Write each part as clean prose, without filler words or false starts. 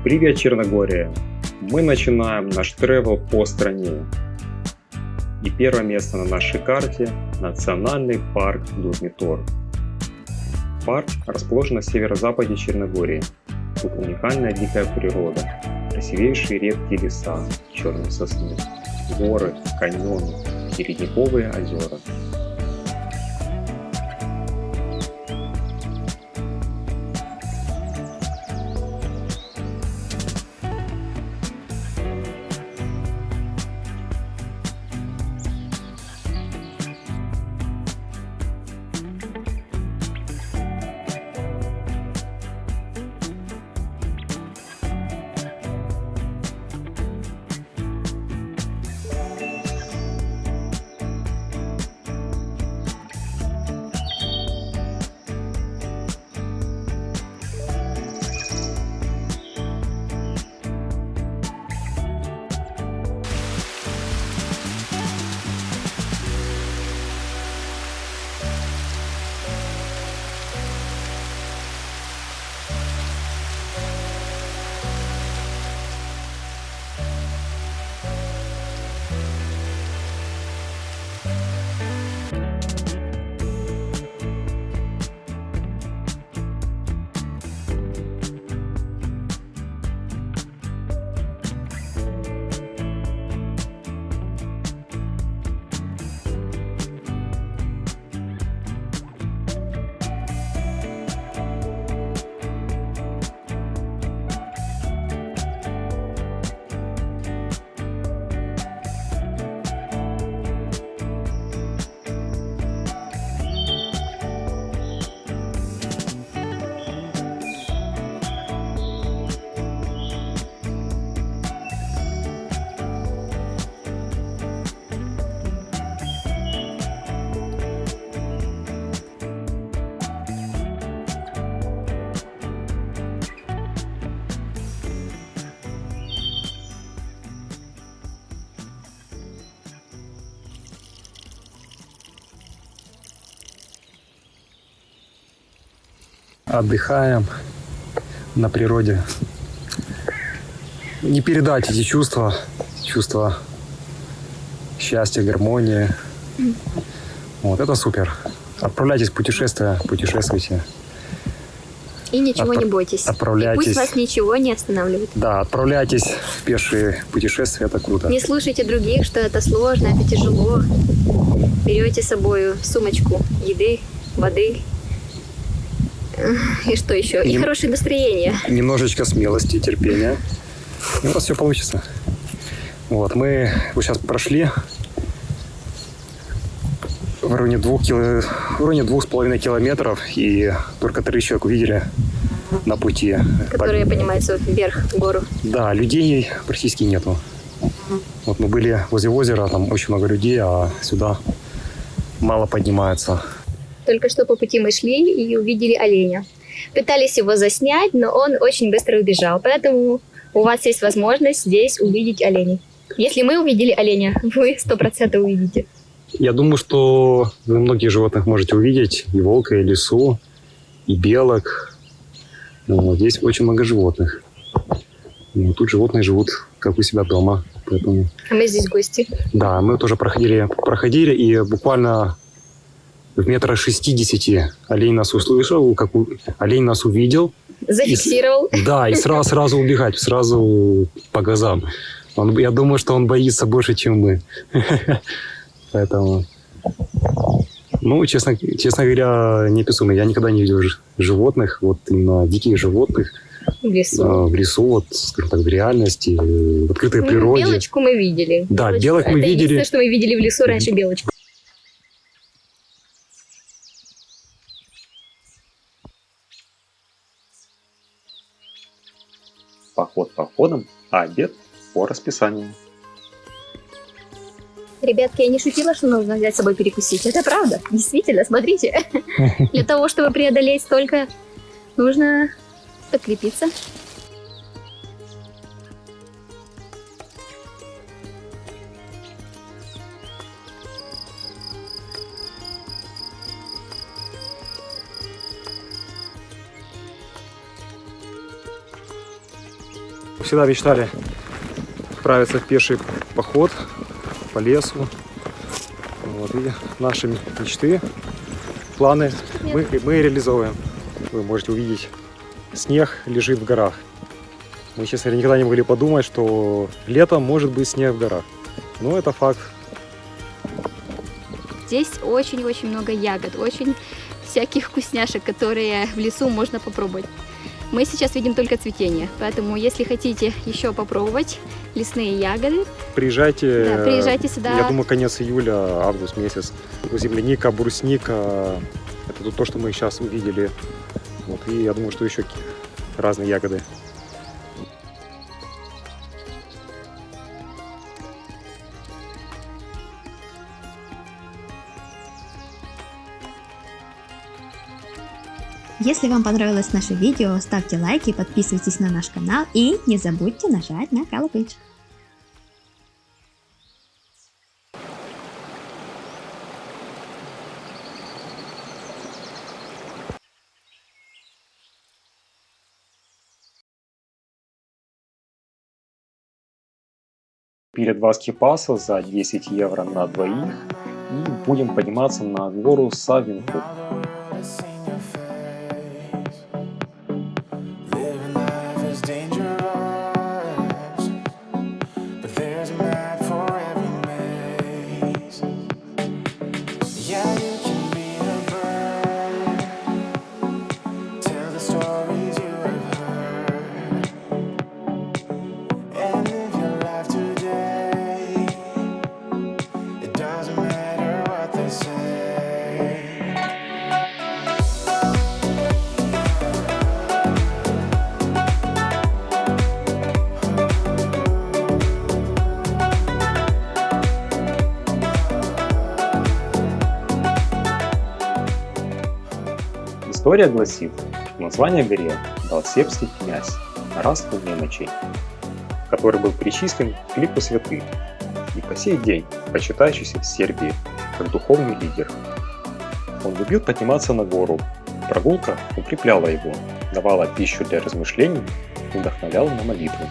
Привет, Черногория! Мы начинаем наш тревел по стране. И первое место на нашей карте – Национальный парк Дурмитор. Парк расположен на северо-западе Черногории. Тут уникальная дикая природа, красивейшие редкие леса, черные сосны, горы, каньоны и ледниковые озера. Отдыхаем на природе. Не передать эти чувства счастья, гармонии. Вот это супер. Отправляйтесь в путешествие, путешествуйте. И ничего не бойтесь. Отправляйтесь. И пусть вас ничего не останавливает. Да, отправляйтесь в пешие путешествия, это круто. Не слушайте других, что это сложно, это тяжело. Берете с собой сумочку еды, воды. И что еще? И хорошее настроение. Немножечко смелости, терпения. И у вас все получится. Вот, мы сейчас прошли в районе 2,5 километров, и только 3 человека увидели на пути. Которые поднимаются вверх, в гору. Да, людей практически нету. Вот мы были возле озера, там очень много людей, а сюда мало поднимается. Только что по пути мы шли и увидели оленя. Пытались его заснять, но он очень быстро убежал. Поэтому у вас есть возможность здесь увидеть оленей. Если мы увидели оленя, вы 100% увидите. Я думаю, что вы многих животных можете увидеть. И волка, и лису, и белок. Но здесь очень много животных. Но тут животные живут как у себя дома. Поэтому... А мы здесь гости. Да, мы тоже проходили и буквально в метрах 60 олень нас услышал, олень нас увидел. Зафиксировал. Да, и сразу убегать, сразу по газам. Я думаю, что он боится больше, чем мы. Поэтому, честно говоря, неописуемо. Я никогда не видел животных, вот именно диких животных. В лесу. В лесу, вот, скажем так, в реальности, в открытой природе. Белочку мы видели. Да, белок мы видели. Это единственное, что мы видели в лесу раньше, белочку. Поход походом, а обед по расписанию. Ребятки, я не шутила, что нужно взять с собой перекусить. Это правда. Действительно, смотрите. Для того, чтобы преодолеть столько, нужно подкрепиться. Всегда мечтали отправиться в пеший поход по лесу. Вот, и наши мечты, планы мы реализовываем. Вы можете увидеть, снег лежит в горах. Мы, честно говоря, никогда не могли подумать, что летом может быть снег в горах. Но это факт. Здесь очень-очень много ягод, очень всяких вкусняшек, которые в лесу можно попробовать. Мы сейчас видим только цветение, поэтому если хотите еще попробовать лесные ягоды, Приезжайте, да, приезжайте сюда. Я думаю, конец июля, август месяц. Земляника, брусника, это то, что мы сейчас увидели. Вот, и я думаю, что еще разные ягоды. Если вам понравилось наше видео, ставьте лайки, подписывайтесь на наш канал и не забудьте нажать на колокольчик. Купили 2 скипаса за 10 евро на двоих и будем подниматься на гору Савинкук. История гласит, что название горе дал сербский князь Растко Немочей, который был причислен к лику святых и по сей день почитающийся в Сербии как духовный лидер. Он любил подниматься на гору, прогулка укрепляла его, давала пищу для размышлений и вдохновляла на молитву.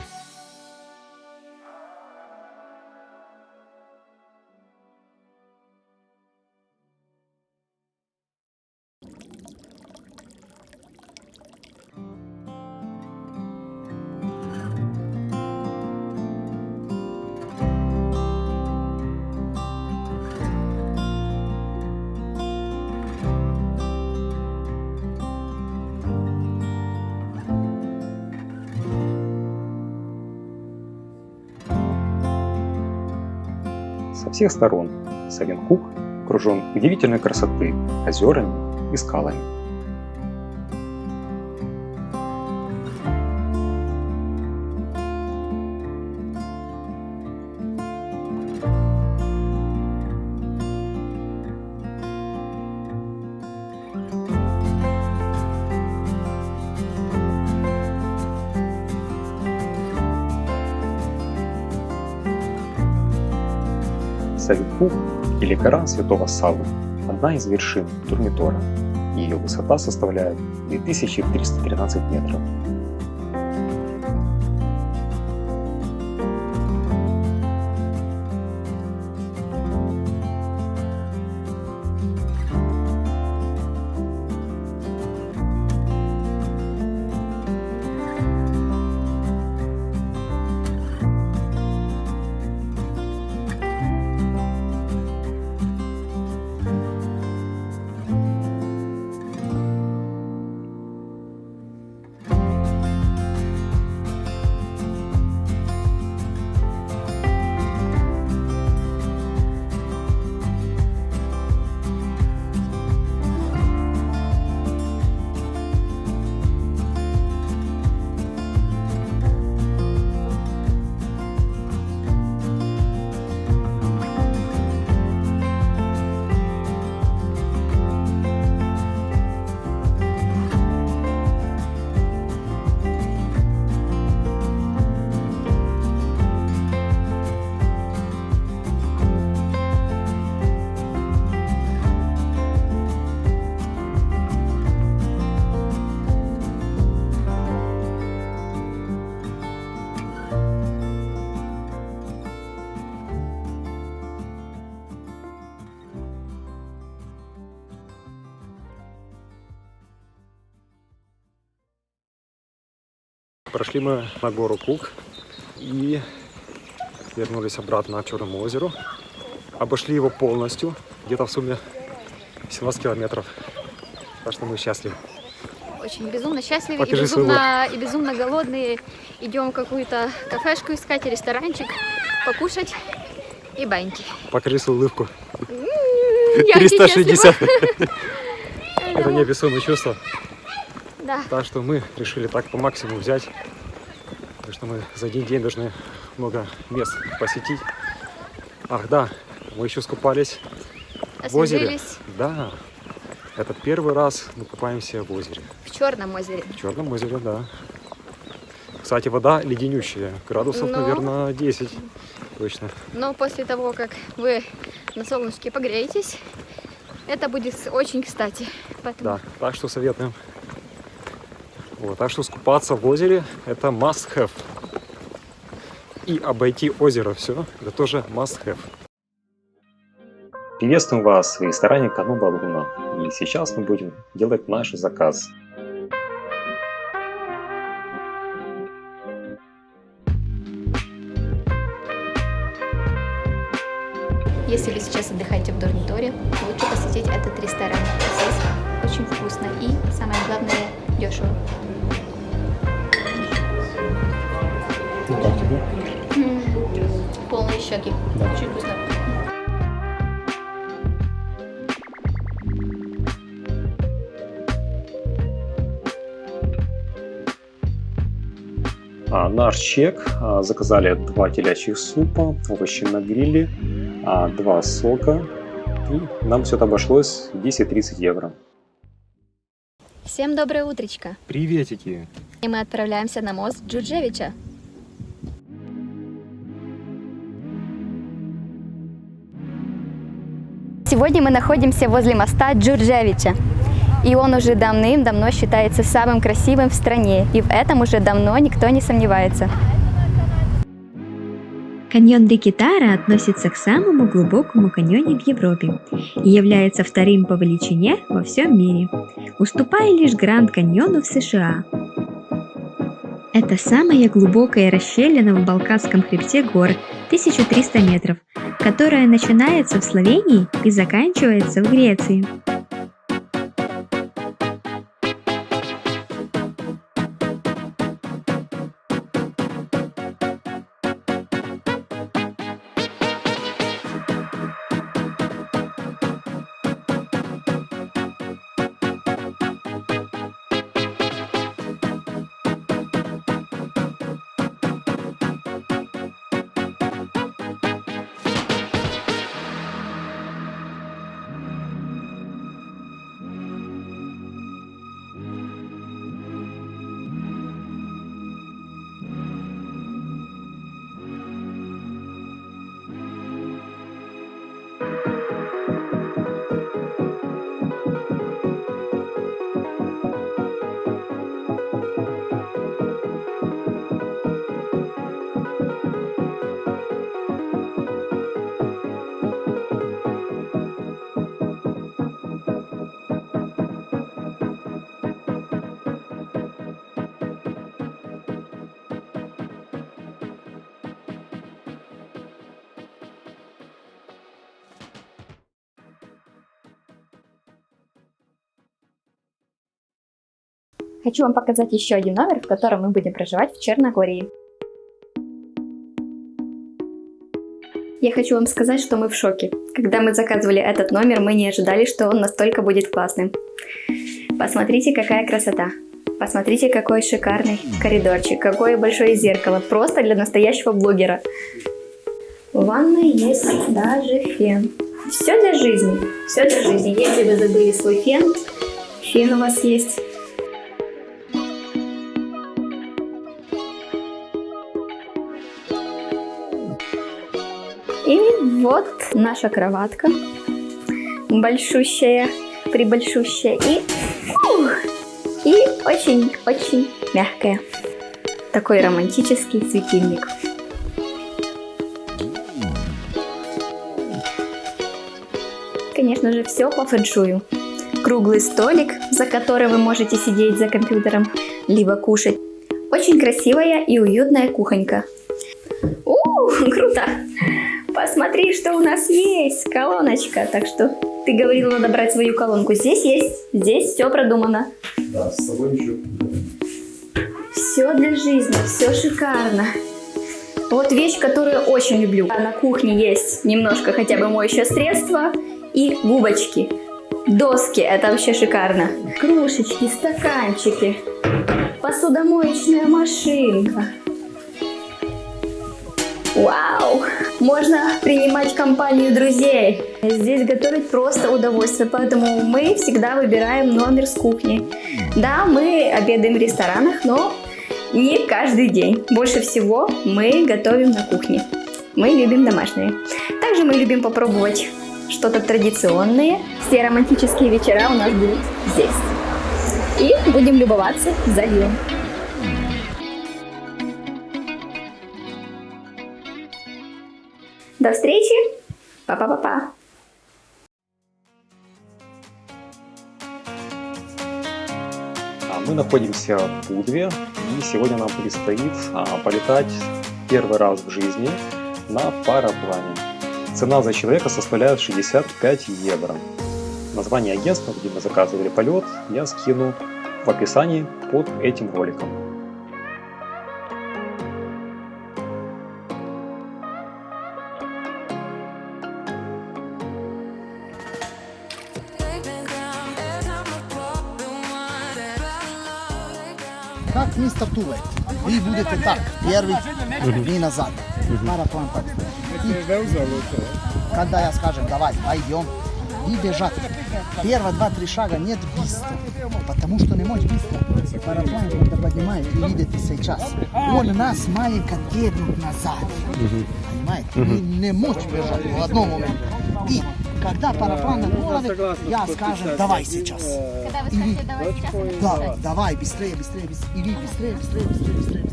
Со всех сторон Савинкук окружен удивительной красоты озерами и скалами. Савинкук, или гора Святого Саввы, одна из вершин Турмитора. Ее высота составляет 2313 метров. Прошли мы на гору Кук и вернулись обратно к Черному озеру. Обошли его полностью, где-то в сумме 17 километров. Так что мы счастливы. Очень безумно счастливы Покажи и безумно голодные. Идем в какую-то кафешку искать, ресторанчик, покушать и баньки. Покажи свою улыбку. Я 360. счастлива. Это неописуемое чувство. Да. Так что мы решили так по максимуму взять. Потому что мы за один день должны много мест посетить. Ах да, мы еще скупались в озере. Освежились Да, это первый раз мы купаемся в озере. в Черном озере. В Черном озере, да. Кстати, вода леденющая, градусов, Ну. наверное, 10 точно. Но после того, как вы на солнышке погреетесь, это будет очень кстати. Поэтому Да, так что советуем. Вот, так что скупаться в озере – это must have. И обойти озеро все – это тоже must have. Приветствуем вас в ресторане Каноба Луна. И сейчас мы будем делать наш заказ. если вы сейчас отдыхаете в Дормиторе, лучше посетить этот ресторан. Здесь очень вкусно и, самое главное, дешево. Ну как тебе? Полные щеки. Да. Очень вкусно. Наш чек. Заказали 2 телячьих супа, овощи на гриле, 2 сока. И нам все это обошлось 10-30 евро. Всем доброе утречко. Приветики! И мы отправляемся на мост Джурджевича. Сегодня мы находимся возле моста Джурджевича. И он уже давным-давно считается самым красивым в стране. И в этом уже давно никто не сомневается. Каньон реки Тара относится к самому глубокому каньоне в Европе и является вторым по величине во всем мире, уступая лишь Гранд Каньону в США. Это самая глубокая расщелина в Балканском хребте гор, 1300 метров, которая начинается в Словении и заканчивается в Греции. Хочу вам показать еще один номер, в котором мы будем проживать в Черногории. Я хочу вам сказать, что мы в шоке. Когда мы заказывали этот номер, мы не ожидали, что он настолько будет классным. Посмотрите, какая красота. Посмотрите, какой шикарный коридорчик, какое большое зеркало. Просто для настоящего блогера. В ванной есть даже фен. Все для жизни. Все для жизни. Если вы забыли свой фен, фен у вас есть. И вот наша кроватка, большущая, прибольшущая и очень-очень мягкая. Такой романтический светильник. Конечно же, все по фэншую. Круглый столик, за которым вы можете сидеть за компьютером, либо кушать. Очень красивая и уютная кухонька. Круто! Посмотри, что у нас есть. Колоночка. Так что ты говорил, надо брать свою колонку. Здесь есть. Здесь все продумано. Да, с собой ничего. Все для жизни, все шикарно. Вот вещь, которую очень люблю. На кухне есть немножко хотя бы моющее средство и губочки. Доски, это вообще шикарно. Кружечки, стаканчики. Посудомоечная машинка. Вау! Можно принимать компанию друзей. Здесь готовить просто удовольствие, поэтому мы всегда выбираем номер с кухни. Да, мы обедаем в ресторанах, но не каждый день. Больше всего мы готовим на кухне. Мы любим домашнее. Также мы любим попробовать что-то традиционное. Все романтические вечера у нас будут здесь. И будем любоваться заливом. До встречи. Па-па-па-па. Мы находимся в Будве, и сегодня нам предстоит полетать первый раз в жизни на параплане. Цена за человека составляет 65 евро. Название агентства, где мы заказывали полет, я скину в описании под этим роликом. Как мы стартуем? Вы будете так, первый и назад. Параплан так. И когда я скажу, давай, пойдем, и бежать. Первые 2-3 шага нет быстро, потому что не можешь быстро. Параплан, когда поднимает, вы видите сейчас, он нас маленько дернут назад. Понимаете? Вы не можете бежать в одном моменте. И когда параплан на голове, я скажу, давай сейчас. Когда вы скажете, давай сейчас. Да, давай, быстрее, быстрее, быстрее. И вы быстрее.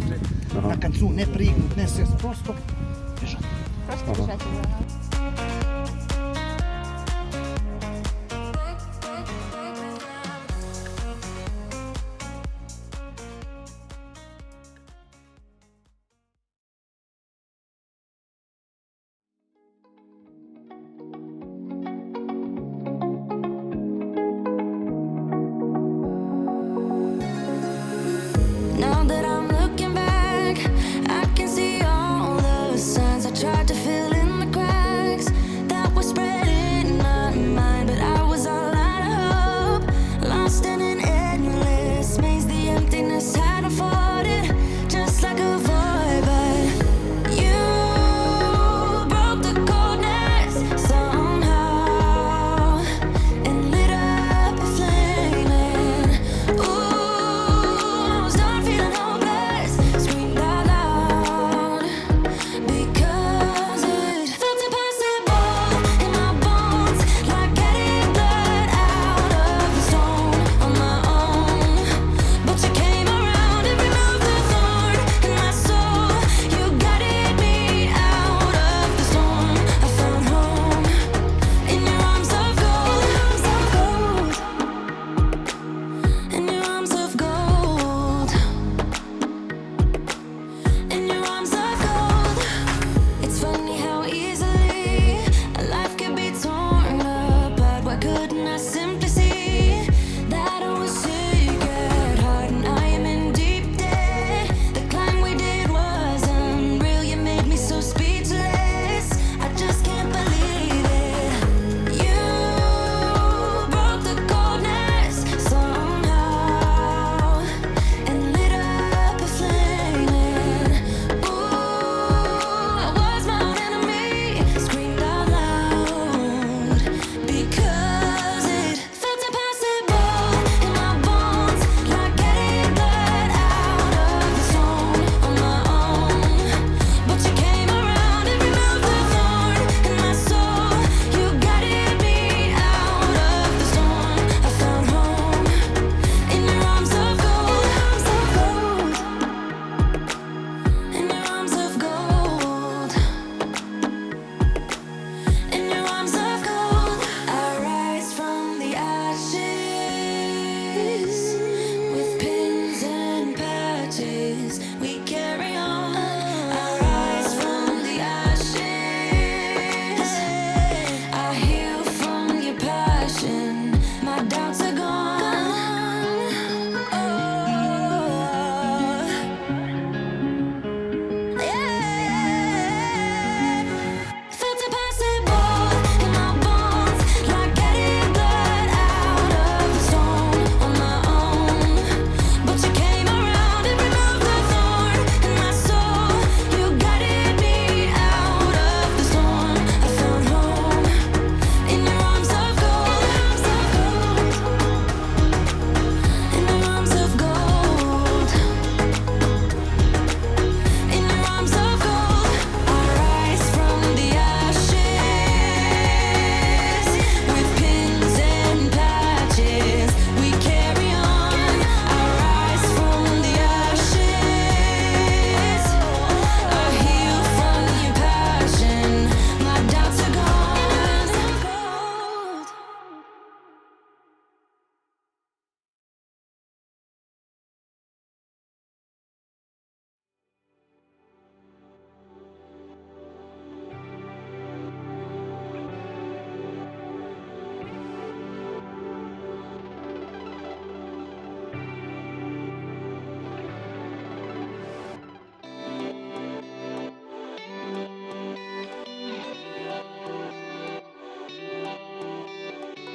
На концу не прыгнуть, не сесть, просто бежать. Просто бежать. Now that I'm looking back, I can see all the signs I tried to fill in the cracks.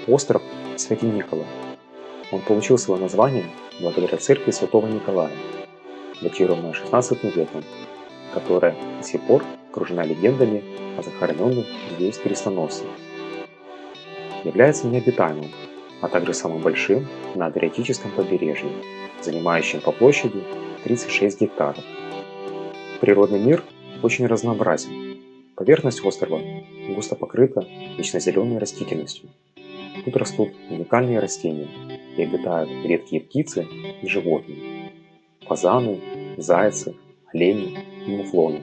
остров Святый Никола. Он получил свое название благодаря церкви Святого Николая, датированной XVI веком, которая до сих пор окружена легендами о захороненных здесь крестоносцах. Является необитаемым, а также самым большим на Адриатическом побережье, занимающим по площади 36 гектаров. Природный мир очень разнообразен. Поверхность острова густо покрыта вечно зеленой растительностью. Тут растут уникальные растения и обитают редкие птицы и животные – фазаны, зайцы, олени и муфлоны.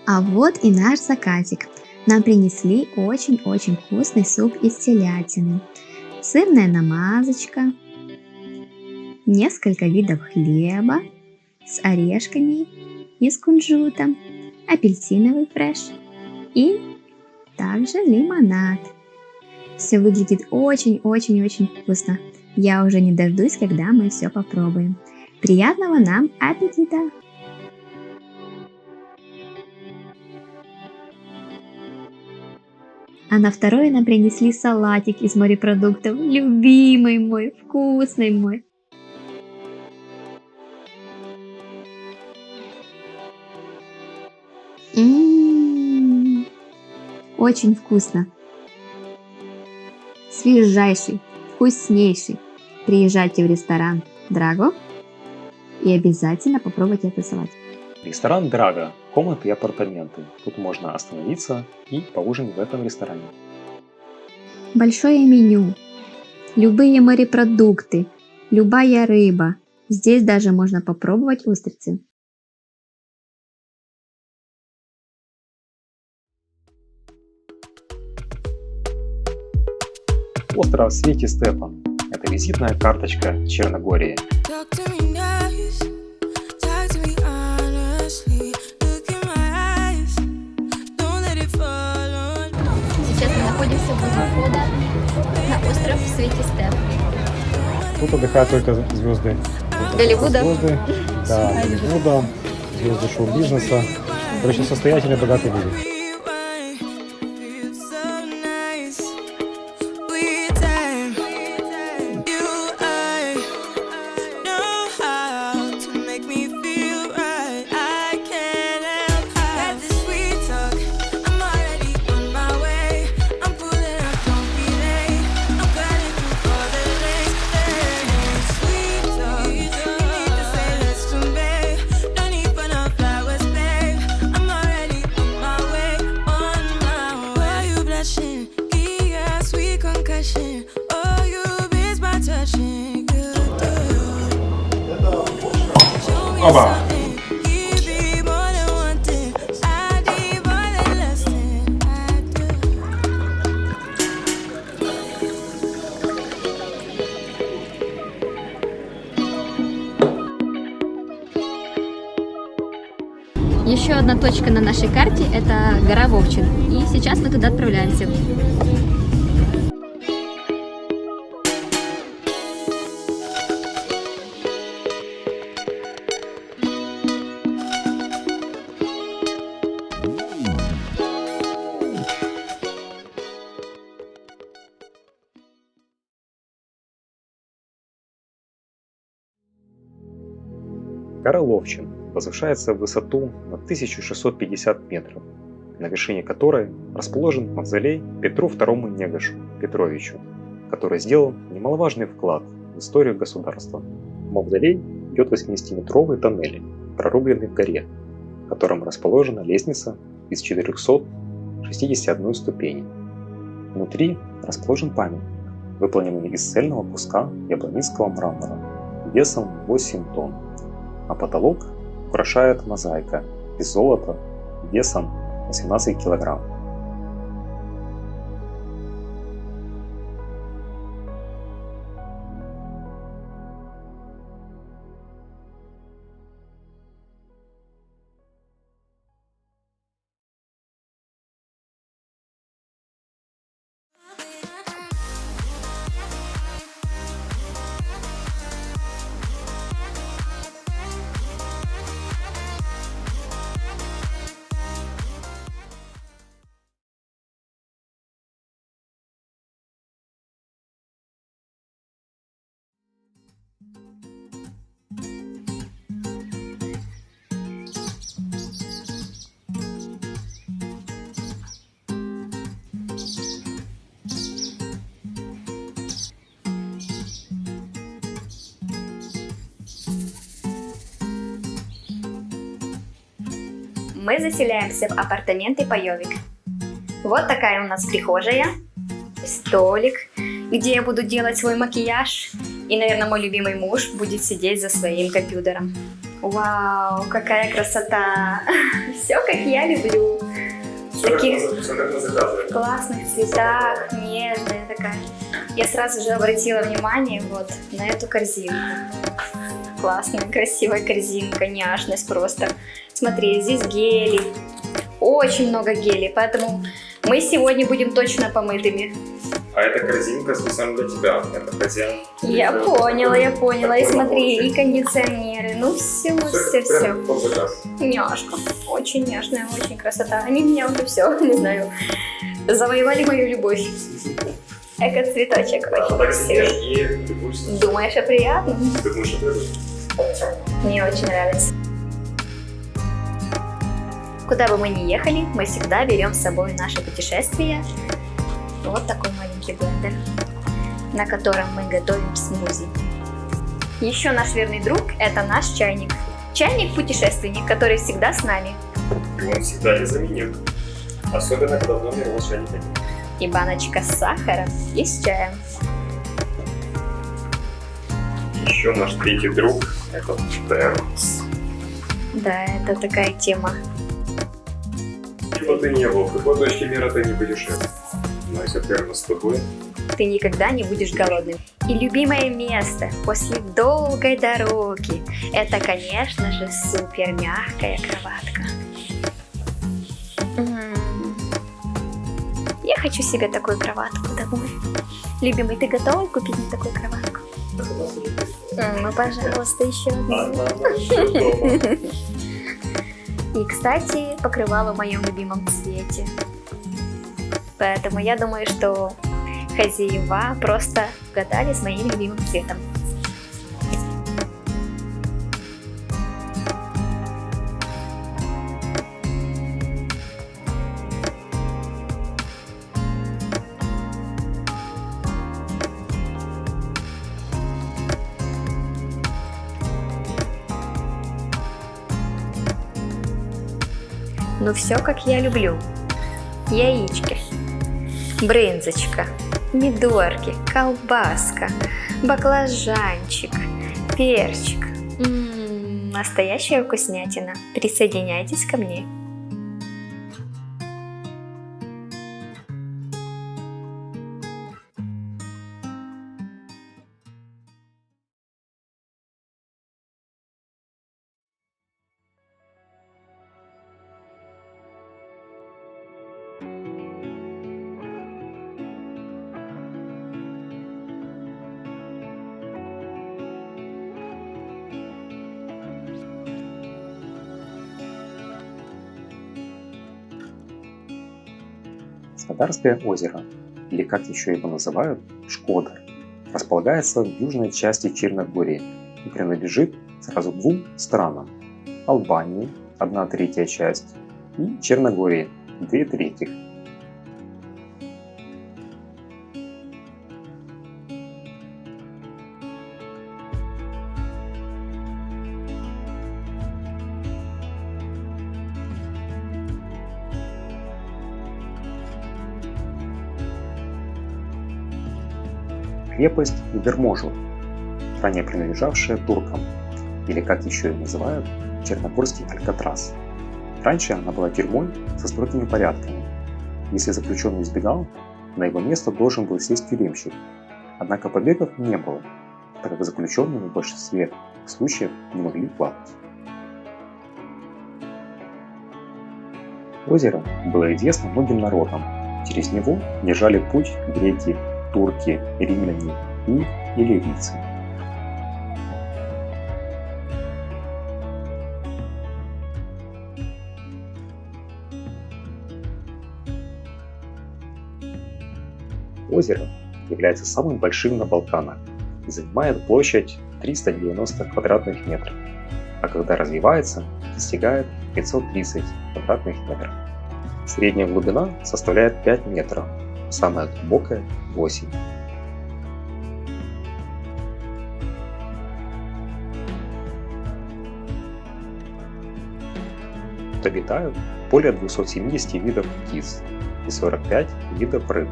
А вот и наш закатик. Нам принесли очень-очень вкусный суп из телятины, сырная намазочка, несколько видов хлеба с орешками и с кунжутом, апельсиновый фреш и также лимонад. Все выглядит очень-очень-очень вкусно. Я уже не дождусь, когда мы все попробуем. Приятного нам аппетита! А на второе нам принесли салатик из морепродуктов. Любимый мой, вкусный мой. Очень вкусно. Свежайший, вкуснейший. Приезжайте в ресторан Драго и обязательно попробуйте этот салат. Ресторан Драго, комнаты и апартаменты. Тут можно остановиться и поужинать в этом ресторане. Большое меню, любые морепродукты, любая рыба. Здесь даже можно попробовать устрицы. Остров Святий Стефан – это визитная карточка Черногории. Talk to me nice, talk to me honestly. Look in my eyes, don't let it fall on me. Сейчас мы находимся возле входа на остров Святий Стефан. Тут отдыхают только звезды. Голливуда. Звезды, да, Голливуда, звезды шоу-бизнеса. Короче, состоятельные, богатые люди. Feels so nice. With time, you I know how to make me feel right. I can't help how this sweet talk. I'm already on my way. I'm pulling up, don't be late. I'm cutting through all the lanes. Sweet talk, you need to say less to me. Don't need for no flowers, babe. I'm already on my way, on my way. Why you blushing? Yeah, sweet concussion. Oh, you miss my touching. Good, show me something. Give me more than one thing. I need more than less than I do. Еще одна точка на нашей карте – это гора Вовчин. И сейчас мы туда отправляемся. Гора Ловчин возвышается в высоту на 1650 метров, на вершине которой расположен мавзолей Петру II Негошу Петровичу, который сделал немаловажный вклад в историю государства. Мавзолей идет 80-метровый тоннель, прорубленный в горе, в котором расположена лестница из 461 ступени. Внутри расположен памятник, выполненный из цельного куска яблонинского мрамора весом 8 тонн, а потолок украшает мозаика из золота весом 18 килограмм. Мы заселяемся в апартаменты Пайовик. Вот такая у нас прихожая, столик, где я буду делать свой макияж. И, наверное, мой любимый муж будет сидеть за своим компьютером. Вау, какая красота! Все, как я люблю. В таких классных цветах, нежная такая. Я сразу же обратила внимание вот на эту корзинку. Классная, красивая корзинка, няшность просто. Смотри, здесь гели. Очень много гелей, поэтому мы сегодня будем точно помытыми. А эта корзинка специально для тебя, это хозяин. Я поняла. И смотри, и кондиционеры. Ну все. Няшка. Очень няшная, очень красота. Они меня уже все, не знаю, завоевали мою любовь. Эко-цветочек очень красивый. Думаешь, что приятно? Мне очень нравится. Куда бы мы ни ехали, мы всегда берем с собой наше путешествие. Вот такой маленький блендер, на котором мы готовим смузи. Еще наш верный друг – это наш чайник. Чайник-путешественник, который всегда с нами. Он всегда незаменим. Особенно, когда в номере у вас чайника нет. И баночка с сахаром и с чаем. Еще наш третий друг – это термос. Да, это такая тема. Где бы ты не был, в какой точке мира ты не путешествуешь. Но если термос с тобой, Ты никогда не будешь голодным. И любимое место после долгой дороги – это, конечно же, супер мягкая кроватка. Я хочу себе такую кроватку домой. Любимый, ты готовый купить мне такую кроватку? Ну, пожалуйста, еще одну. И, кстати, покрывало в моем любимом цвете. Поэтому я думаю, что хозяева просто угадали с моим любимым цветом. Ну все, как я люблю. Яички, брынзочка, помидорки, колбаска, баклажанчик, перчик. Настоящая вкуснятина. Присоединяйтесь ко мне. Скадарское озеро, или как еще его называют, Шкодар, располагается в южной части Черногории и принадлежит сразу двум странам – Албании, 1/3 часть, и Черногории, 2/3. крепость Верможу, ранее принадлежавшая туркам, или как еще ее называют, Черногорский Алькатрас. Раньше она была тюрьмой со строгими порядками. Если заключенный избегал, на его место должен был сесть тюремщик. Однако побегов не было, так как заключенные в большинстве случаев не могли плавать. Озеро было известно многим народам. Через него держали путь греки, турки, римляне и иллирийцы. Озеро является самым большим на Балканах и занимает площадь 390 квадратных метров, а когда развивается, достигает 530 квадратных метров. Средняя глубина составляет 5 метров, самая глубокая – 8. Тут обитают более 270 видов птиц и 45 видов рыб.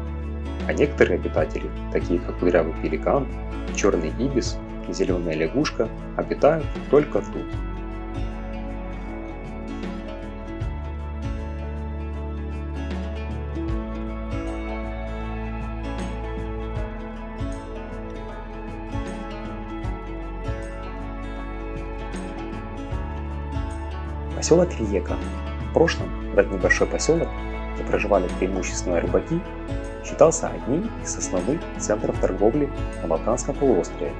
А некоторые обитатели, такие как кудрявый пеликан, черный ибис и зеленая лягушка, обитают только тут. Поселок Риека. В прошлом этот небольшой поселок, где проживали преимущественно рыбаки, считался одним из основных центров торговли на Балканском полуострове.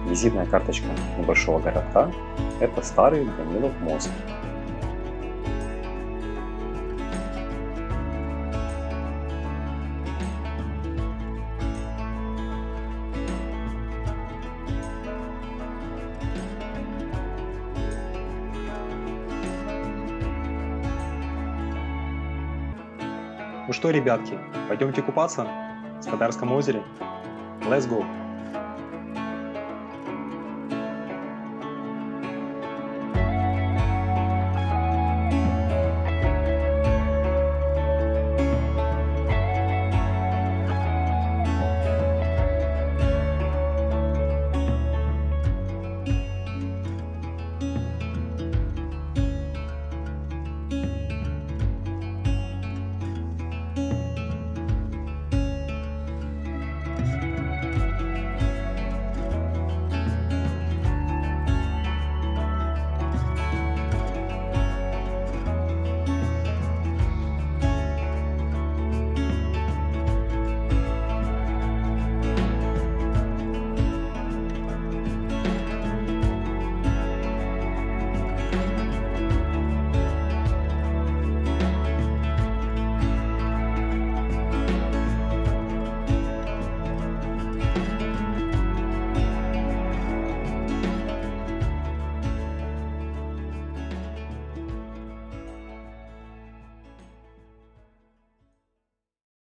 Визитная карточка небольшого городка – это старый Данилов мост. Ну что, ребятки, пойдемте купаться в Скадарском озере? Let's go!